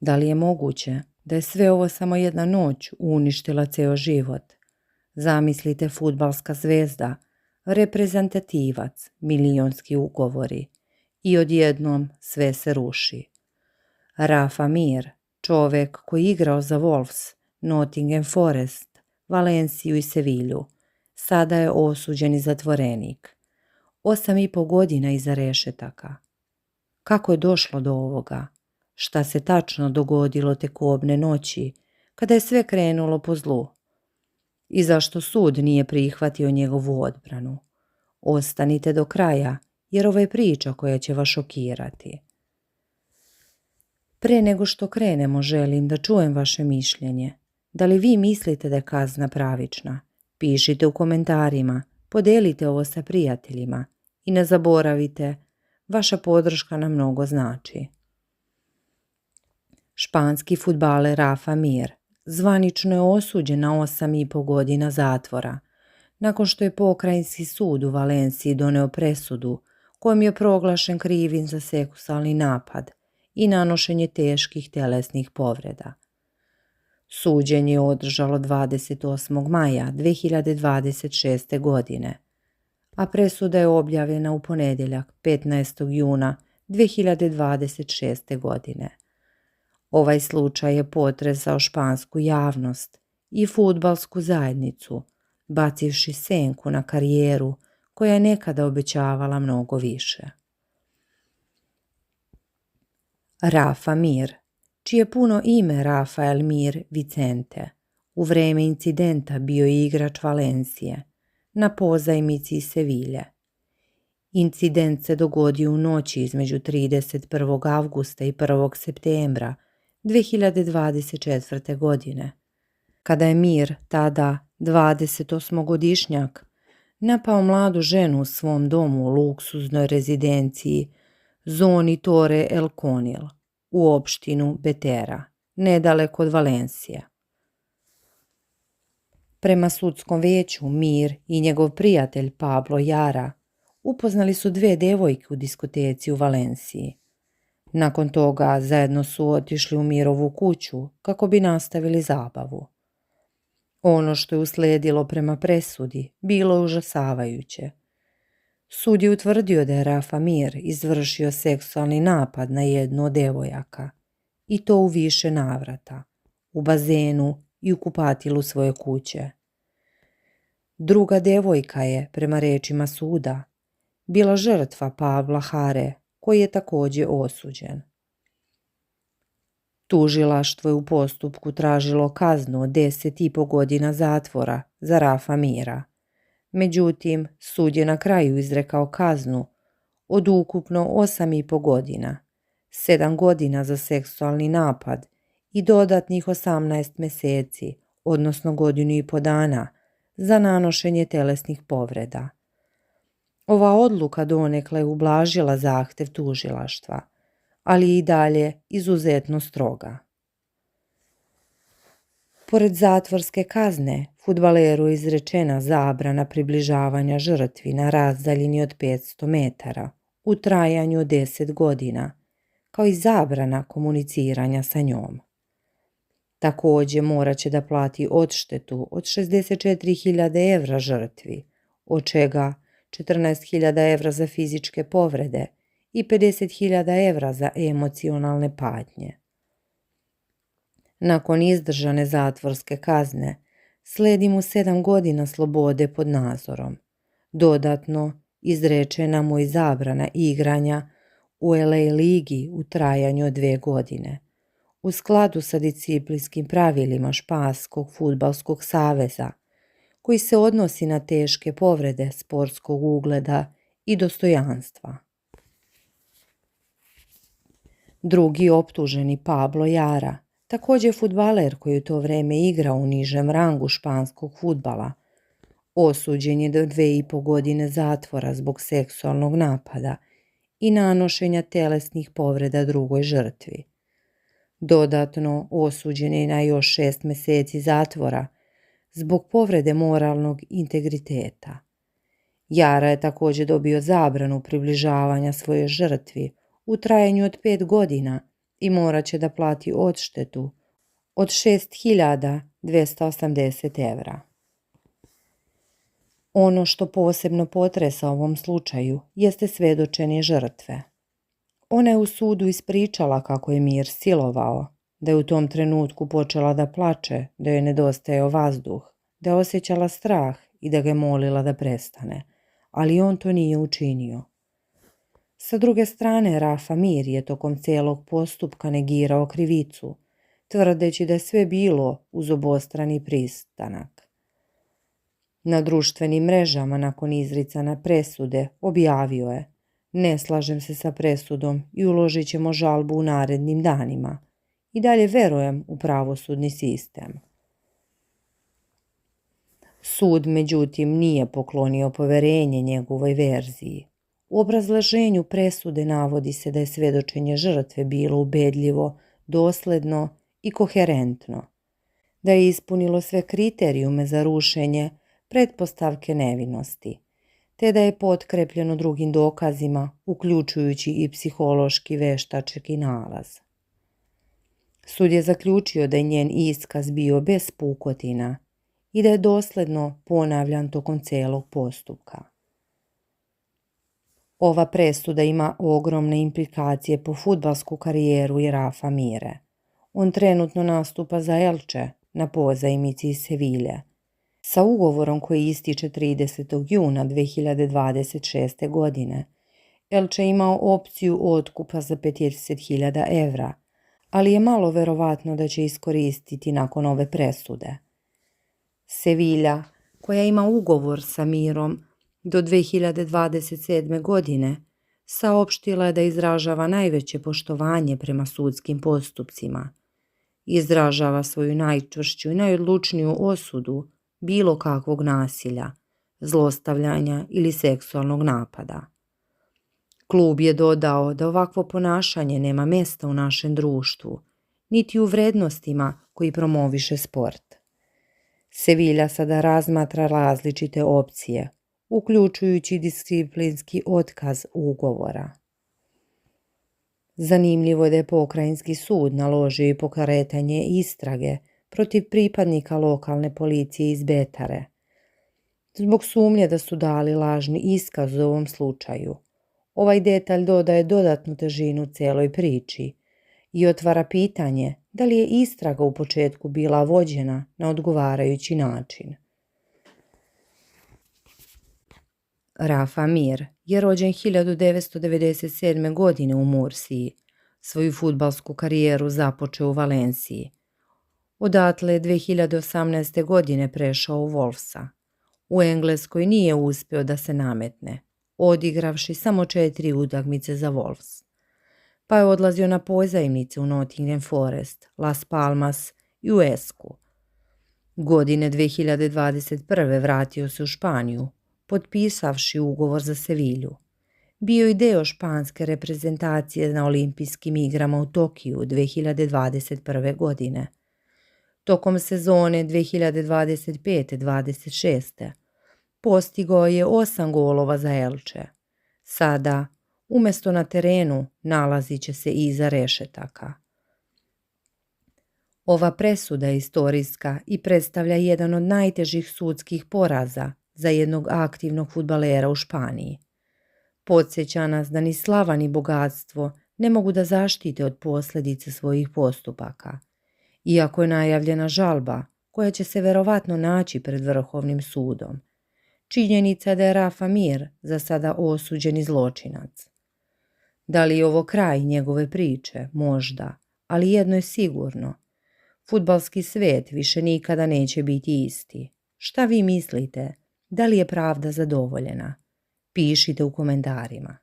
Da li je moguće da je sve ovo samo jedna noć uništila ceo život? Zamislite fudbalska zvezda, reprezentativac, milionski ugovori i odjednom sve se ruši. Rafa Mir, čovek koji je igrao za Wolves, Nottingham Forest, Valenciju i Sevilju, sada je osuđen i zatvorenik. 8,5 godina iza rešetaka. Kako je došlo do ovoga? Šta se tačno dogodilo te kobne noći, kada je sve krenulo po zlu? I zašto sud nije prihvatio njegovu odbranu? Ostanite do kraja, jer ovo je priča koja će vas šokirati. Pre nego što krenemo, želim da čujem vaše mišljenje. Da li vi mislite da je kazna pravična? Pišite u komentarima, podelite ovo sa prijateljima i ne zaboravite, vaša podrška nam mnogo znači. Španski fudbaler Rafa Mir zvanično je osuđen na 8,5 godina zatvora, nakon što je pokrajinski sud u Valenciji doneo presudu kojom je proglašen krivim za seksualni napad i nanošenje teških telesnih povreda. Suđenje je održalo 28. maja 2026. godine, a presuda je objavljena u ponedjeljak 15. juna 2026. godine. Ovaj slučaj je potresao špansku javnost i fudbalsku zajednicu, bacivši senku na karijeru koja je nekada obećavala mnogo više. Rafa Mir, čije puno ime Rafael Mir Vicente, u vreme incidenta bio je igrač Valencije na pozajmici iz Sevilje. Incident se dogodio u noći između 31. avgusta i 1. septembra 2024. godine, kada je Mir, tada 28-godišnjak, napao mladu ženu u svom domu u luksuznoj rezidenciji zoni Torre El Conil u opštinu Betera, nedaleko od Valencije. Prema sudskom veću, Mir i njegov prijatelj Pablo Jara upoznali su dve devojke u diskoteci u Valenciji. Nakon toga zajedno su otišli u Mirovu kuću kako bi nastavili zabavu. Ono što je usledilo prema presudi bilo je užasavajuće. Sud je utvrdio da je Rafa Mir izvršio seksualni napad na jednu od devojaka, i to u više navrata, u bazenu i u kupatilu svoje kuće. Druga devojka je, prema rečima suda, bila žrtva Pabla Jare, koji je također osuđen. Tužilaštvo je u postupku tražilo kaznu od 10,5 godina zatvora za Rafa Mira. Međutim, sud je na kraju izrekao kaznu od ukupno 8,5 godina, 7 godina za seksualni napad i dodatnih 18 meseci, odnosno 1,5 dana, za nanošenje telesnih povreda. Ova odluka donekle je ublažila zahtev tužilaštva, ali i dalje izuzetno stroga. Pored zatvorske kazne, fudbaleru je izrečena zabrana približavanja žrtvi na razdaljini od 500 metara u trajanju od 10 godina, kao i zabrana komuniciranja sa njom. Također morat će da plati odštetu od 64.000 evra žrtvi, od čega 14.000 evra za fizičke povrede i 50.000 evra za emocionalne patnje. Nakon izdržane zatvorske kazne, sledi mu 7 godina slobode pod nadzorom. Dodatno, izrečena mu i zabrana igranja u LA ligi u trajanju od 2 godine, u skladu sa disciplinskim pravilima Španskog fudbalskog saveza, koji se odnosi na teške povrede sportskog ugleda i dostojanstva. Drugi optuženi, Pablo Jara, također fudbaler koji u to vreme igrao u nižem rangu španskog fudbala, osuđen je do 2,5 godine zatvora zbog seksualnog napada i nanošenja telesnih povreda drugoj žrtvi. Dodatno osuđen je na još 6 meseci zatvora zbog povrede moralnog integriteta. Jara je također dobio zabranu približavanja svoje žrtvi u trajanju od 5 godina i morat će da plati odštetu od 6.280 evra. Ono što posebno potresa ovom slučaju jeste svedočenje žrtve. Ona je u sudu ispričala kako je Mir silovao, da je u tom trenutku počela da plače, da joj nedostajao vazduh, da je osjećala strah i da ga je molila da prestane, ali on to nije učinio. Sa druge strane, Rafa Mir je tokom cijelog postupka negirao krivicu, tvrdeći da je sve bilo uz obostrani pristanak. Na društvenim mrežama nakon izricane presude objavio je: "Ne slažem se sa presudom i uložit ćemo žalbu u narednim danima. I dalje verujem u pravosudni sistem." Sud, međutim, nije poklonio poverenje njegovoj verziji. U obrazloženju presude navodi se da je svedočenje žrtve bilo ubedljivo, dosledno i koherentno, da je ispunilo sve kriterijume za rušenje pretpostavke nevinosti, te da je potkrepljeno drugim dokazima, uključujući i psihološki veštački nalaz. Sud je zaključio da je njen iskaz bio bez pukotina i da je dosledno ponavljan tokom cijelog postupka. Ova presuda ima ogromne implikacije po fudbalsku karijeru Rafa Mire. On trenutno nastupa za Elche na pozajmici iz Sevilje, sa ugovorom koji ističe 30. juna 2026. godine. Elche je imao opciju otkupa za 50.000 evra, ali je malo verovatno da će iskoristiti nakon ove presude. Sevilja, koja ima ugovor sa Mirom do 2027. godine, saopštila je da izražava najveće poštovanje prema sudskim postupcima. Izražava svoju najčvršću i najodlučniju osudu bilo kakvog nasilja, zlostavljanja ili seksualnog napada. Klub je dodao da ovakvo ponašanje nema mjesta u našem društvu, niti u vrednostima koji promoviše sport. Sevilja sada razmatra različite opcije, uključujući disciplinski otkaz ugovora. Zanimljivo je da je pokrajinski sud naložio i pokretanje istrage protiv pripadnika lokalne policije iz Betare, zbog sumnje da su dali lažni iskaz u ovom slučaju. Ovaj detalj dodaje dodatnu težinu cijeloj priči i otvara pitanje da li je istraga u početku bila vođena na odgovarajući način. Rafa Mir je rođen 1997. godine u Mursiji. Svoju fudbalsku karijeru započeo u Valenciji. Odatle je 2018. godine prešao u Wolvesa. U Engleskoj nije uspio da se nametne, odigravši samo 4 utakmice za Wolves. Pa je odlazio na pozajmice u Nottingham Forest, Las Palmas i u Esku. Godine 2021. vratio se u Španiju, potpisavši ugovor za Sevilju. Bio je deo španske reprezentacije na olimpijskim igrama u Tokiju 2021. godine. Tokom sezone 2025-26. postigao je 8 golova za Elche. Sada, umjesto na terenu, nalazit će se iza rešetaka. Ova presuda je istorijska i predstavlja jedan od najtežih sudskih poraza za jednog aktivnog fudbalera u Španiji. Podsjeća nas da ni slava ni bogatstvo ne mogu da zaštite od posljedice svojih postupaka. Iako je najavljena žalba, koja će se verovatno naći pred Vrhovnim sudom, činjenica da je Rafa Mir za sada osuđeni zločinac. Da li je ovo kraj njegove priče? Možda, ali jedno je sigurno. Fudbalski svijet više nikada neće biti isti. Šta vi mislite? Da li je pravda zadovoljena? Pišite u komentarima.